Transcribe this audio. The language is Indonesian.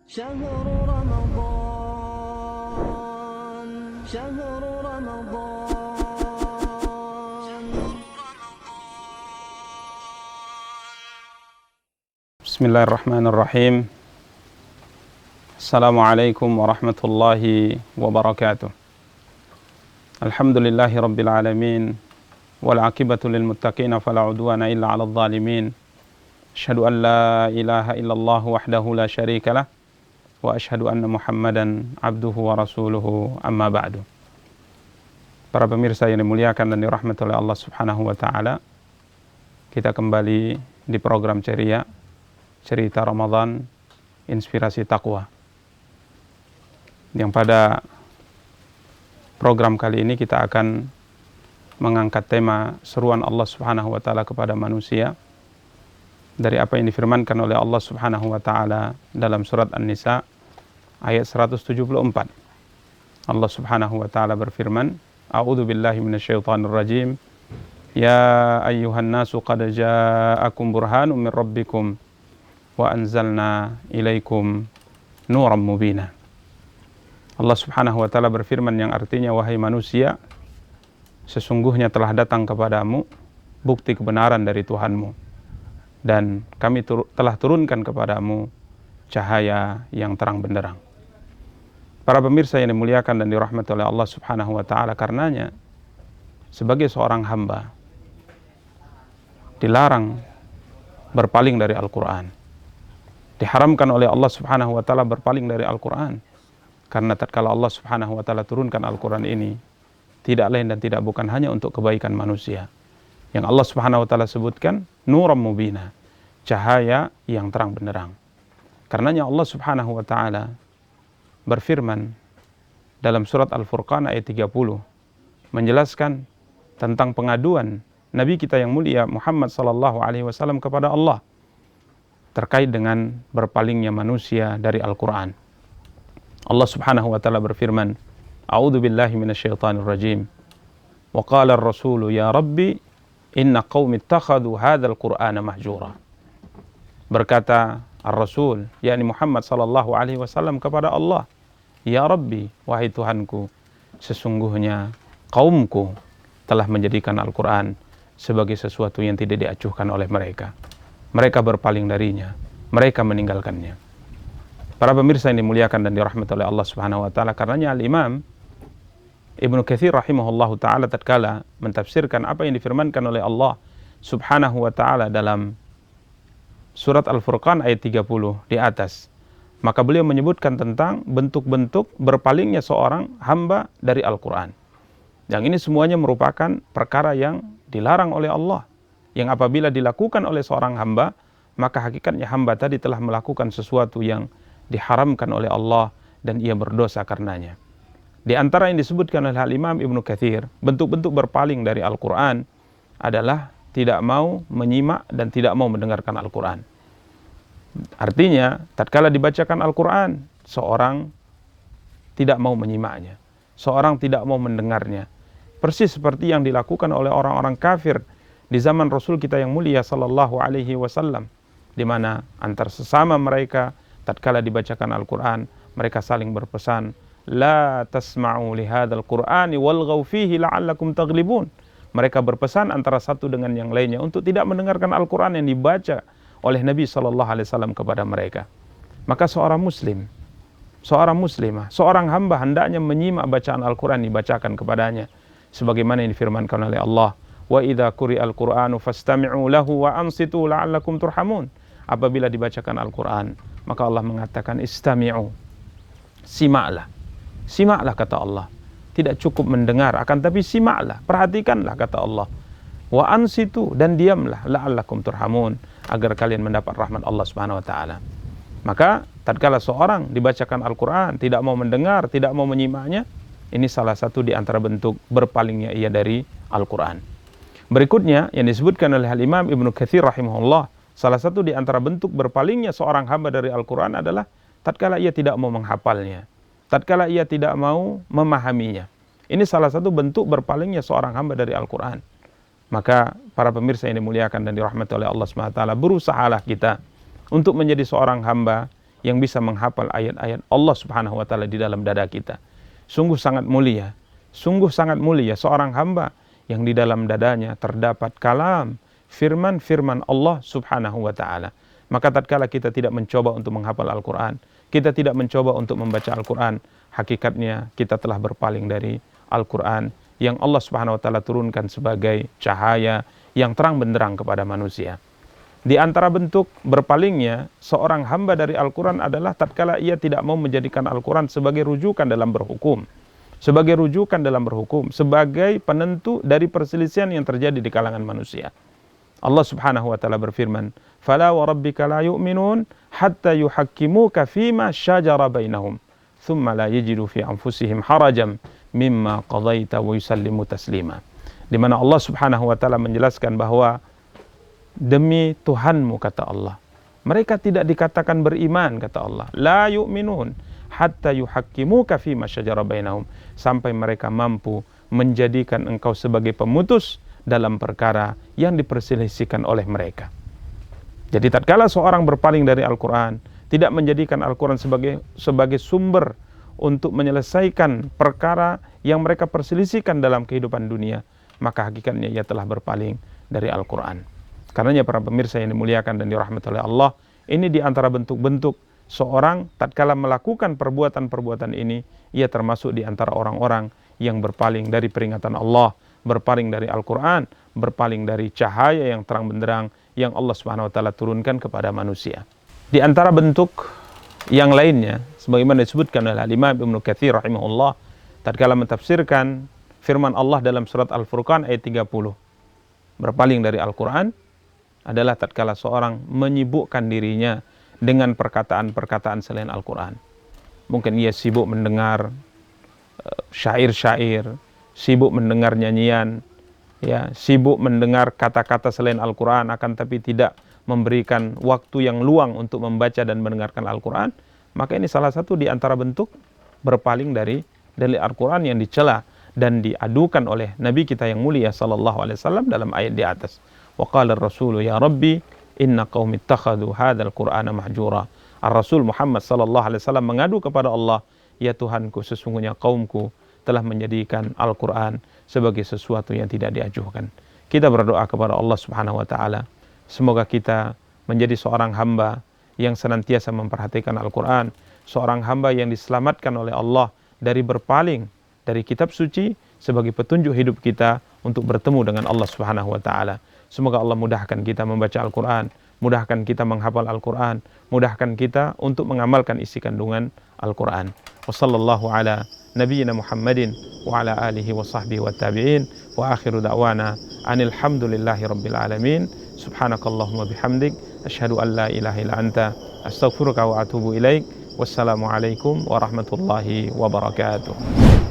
شهر رمضان شهر رمضان. Bismillahirrahmanirrahim. Assalamualaikum warahmatullahi wabarakatuh. Alhamdulillahi rabbil alamin. Wal aqibatu lil muttaqina fala udwana illa 'alal zalimin. Asyhadu an la ilaha illallah wahdahu la syarika lah wa asyhadu anna Muhammadan abduhu wa rasuluhu, amma ba'du. Para pemirsa yang dimuliakan dan dirahmati oleh Allah Subhanahu wa taala, kita kembali di program ceria Cerita Ramadan Inspirasi Taqwa, yang pada program kali ini kita akan mengangkat tema seruan Allah Subhanahu wa taala kepada manusia dari apa yang difirmankan oleh Allah Subhanahu wa taala dalam surat An-Nisa ayat 174. Allah Subhanahu wa taala berfirman, A'udzu billahi minasyaitonir rajim. Ya ayyuhan nasu qad ja'akum burhanun min rabbikum wa anzalna ilaikum nuran mubina. Allah Subhanahu wa taala berfirman yang artinya, wahai manusia, sesungguhnya telah datang kepadamu bukti kebenaran dari Tuhanmu, dan kami telah turunkan kepadamu cahaya yang terang benderang. Para pemirsa yang dimuliakan dan dirahmati oleh Allah Subhanahu wa taala, karenanya sebagai seorang hamba dilarang berpaling dari Al-Qur'an. Diharamkan oleh Allah Subhanahu wa taala berpaling dari Al-Qur'an, karena tatkala Allah Subhanahu wa taala turunkan Al-Qur'an ini tidak lain dan tidak bukan hanya untuk kebaikan manusia. Yang Allah Subhanahu wa taala sebutkan nuran mubina, cahaya yang terang benderang. Karenanya Allah Subhanahu wa taala berfirman dalam surat Al-Furqan ayat 30 menjelaskan tentang pengaduan Nabi kita yang mulia Muhammad sallallahu alaihi wasallam kepada Allah terkait dengan berpalingnya manusia dari Al-Qur'an. Allah Subhanahu wa taala berfirman, A'udzu billahi minasyaitonir rajim. Wa qala ar-rasulu ya rabbi inna qaumi ittakhadhu hadzal qur'ana mahjura. Berkata ar-rasul, yakni Muhammad sallallahu alaihi wasallam kepada Allah, ya Rabbi, wahai Tuhanku, sesungguhnya kaumku telah menjadikan Al-Qur'an sebagai sesuatu yang tidak diacuhkan oleh mereka. Mereka berpaling darinya, mereka meninggalkannya. Para pemirsa yang dimuliakan dan dirahmati oleh Allah Subhanahu wa taala, karenanya Al-Imam Ibnu Katsir rahimahullahu taala tatkala mentafsirkan apa yang difirmankan oleh Allah Subhanahu wa taala dalam surat Al-Furqan ayat 30 di atas, maka beliau menyebutkan tentang bentuk-bentuk berpalingnya seorang hamba dari Al-Qur'an. Yang ini semuanya merupakan perkara yang dilarang oleh Allah, yang apabila dilakukan oleh seorang hamba, maka hakikatnya hamba tadi telah melakukan sesuatu yang diharamkan oleh Allah dan ia berdosa karenanya. Di antara yang disebutkan oleh Al-Imam Ibnu Katsir, bentuk-bentuk berpaling dari Al-Qur'an adalah tidak mau menyimak dan tidak mau mendengarkan Al-Qur'an. Artinya, tatkala dibacakan Al-Qur'an, seorang tidak mau menyimaknya, seorang tidak mau mendengarnya. Persis seperti yang dilakukan oleh orang-orang kafir di zaman Rasul kita yang mulia sallallahu alaihi wasallam, di mana antar sesama mereka tatkala dibacakan Al-Qur'an, mereka saling berpesan, la tasma'u li hadzal qur'ani walghaw fihi la'allakum taghlibun. Mereka berpesan antara satu dengan yang lainnya untuk tidak mendengarkan Al-Qur'an yang dibaca oleh Nabi sallallahu alaihi wasallam kepada mereka. Maka seorang muslim, seorang muslimah, seorang hamba hendaknya menyimak bacaan Al-Qur'an dibacakan kepadanya sebagaimana yang difirmankan oleh Allah, wa idza quri'al qur'anu fastami'u lahu wa ansitu la'allakum turhamun. Apabila dibacakan Al-Qur'an, maka Allah mengatakan istami'u, simaklah. Simaklah kata Allah. Tidak cukup mendengar, akan tapi simaklah, perhatikanlah kata Allah. Wa ansitu, dan diamlah, la'allakum turhamun, agar kalian mendapat rahmat Allah Subhanahu wa taala. Maka tatkala seorang dibacakan Al-Qur'an tidak mau mendengar, tidak mau menyimaknya, ini salah satu di antara bentuk berpalingnya ia dari Al-Qur'an. Berikutnya yang disebutkan oleh Al-Imam Ibnu Katsir rahimahullah, salah satu di antara bentuk berpalingnya seorang hamba dari Al-Qur'an adalah tatkala ia tidak mau menghafalnya, tatkala ia tidak mau memahaminya. Ini salah satu bentuk berpalingnya seorang hamba dari Al-Qur'an. Maka para pemirsa yang dimuliakan dan dirahmati oleh Allah SWT, berusahalah kita untuk menjadi seorang hamba yang bisa menghafal ayat-ayat Allah Subhanahu wa taala di dalam dada kita. Sungguh sangat mulia seorang hamba yang di dalam dadanya terdapat kalam, firman-firman Allah Subhanahu wa taala. Maka tatkala kita tidak mencoba untuk menghafal Al-Qur'an, kita tidak mencoba untuk membaca Al-Qur'an, hakikatnya kita telah berpaling dari Al-Qur'an yang Allah Subhanahu wa taala turunkan sebagai cahaya yang terang benderang kepada manusia. Di antara bentuk berpalingnya seorang hamba dari Al-Quran adalah tatkala ia tidak mau menjadikan Al-Quran sebagai rujukan dalam berhukum. Sebagai penentu dari perselisihan yang terjadi di kalangan manusia. Allah Subhanahu wa taala berfirman, "Fala wa rabbika la yu'minun hatta yuhakkimuka fima syajara bainahum, thumma la yajidu fi anfusihim harajan mimma qadaita wa yusallimu taslima." Di mana Allah Subhanahu wa taala menjelaskan bahwa demi Tuhanmu, kata Allah, mereka tidak dikatakan beriman, kata Allah. La yu'minun hatta yuhakkimuka fima syajara bainahum, sampai mereka mampu menjadikan engkau sebagai pemutus dalam perkara yang diperselisihkan oleh mereka. Jadi tatkala seorang berpaling dari Al-Qur'an, tidak menjadikan Al-Qur'an sebagai sumber untuk menyelesaikan perkara yang mereka perselisihkan dalam kehidupan dunia, maka hakikatnya ia telah berpaling dari Al-Qur'an. Karenanya para pemirsa yang dimuliakan dan dirahmati oleh Allah, ini di antara bentuk-bentuk seorang tatkala melakukan perbuatan-perbuatan ini, ia termasuk di antara orang-orang yang berpaling dari peringatan Allah, berpaling dari Al-Qur'an, berpaling dari cahaya yang terang benderang yang Allah Subhanahu wa taala turunkan kepada manusia. Di antara bentuk yang lainnya, sebagaimana disebutkan oleh Imam Ibnu Katsir rahimahullah tatkala mentafsirkan firman Allah dalam surat Al-Furqan ayat 30, berpaling dari Al-Qur'an adalah tatkala seorang menyibukkan dirinya dengan perkataan-perkataan selain Al-Quran. Mungkin ia sibuk mendengar syair-syair, sibuk mendengar nyanyian, ya, sibuk mendengar kata-kata selain Al-Quran, akan tapi tidak memberikan waktu yang luang untuk membaca dan mendengarkan Al-Quran. Maka ini salah satu di antara bentuk berpaling dari Al-Quran yang dicela dan diadukan oleh Nabi kita yang mulia sallallahu alaihi wasallam dalam ayat di atas. Wa qala ar-rasulu ya rabbi inna qaumi ittakhadhu hadzal qur'ana mahjura. Ar-Rasul Muhammad sallallahu alaihi wasallam mengadu kepada Allah, ya Tuhanku, sesungguhnya kaumku telah menjadikan Al-Qur'an sebagai sesuatu yang tidak diajukan. Kita berdoa kepada Allah Subhanahu wa taala, semoga kita menjadi seorang hamba yang senantiasa memperhatikan Al-Qur'an, seorang hamba yang diselamatkan oleh Allah dari berpaling dari kitab suci sebagai petunjuk hidup kita untuk bertemu dengan Allah Subhanahu wa taala. Semoga Allah mudahkan kita membaca Al-Quran, mudahkan kita menghafal Al-Quran, mudahkan kita untuk mengamalkan isi kandungan Al-Quran. Wa sallallahu ala nabiyyina Muhammadin wa ala alihi wa sahbihi wa tabi'in wa akhiru da'wana anil hamdulillahi rabbil alamin. Subhanakallahumma bihamdik, asyhadu an la ilaha illa anta, astaghfiruka wa atubu ilaik. Wassalamualaikum warahmatullahi wabarakatuh.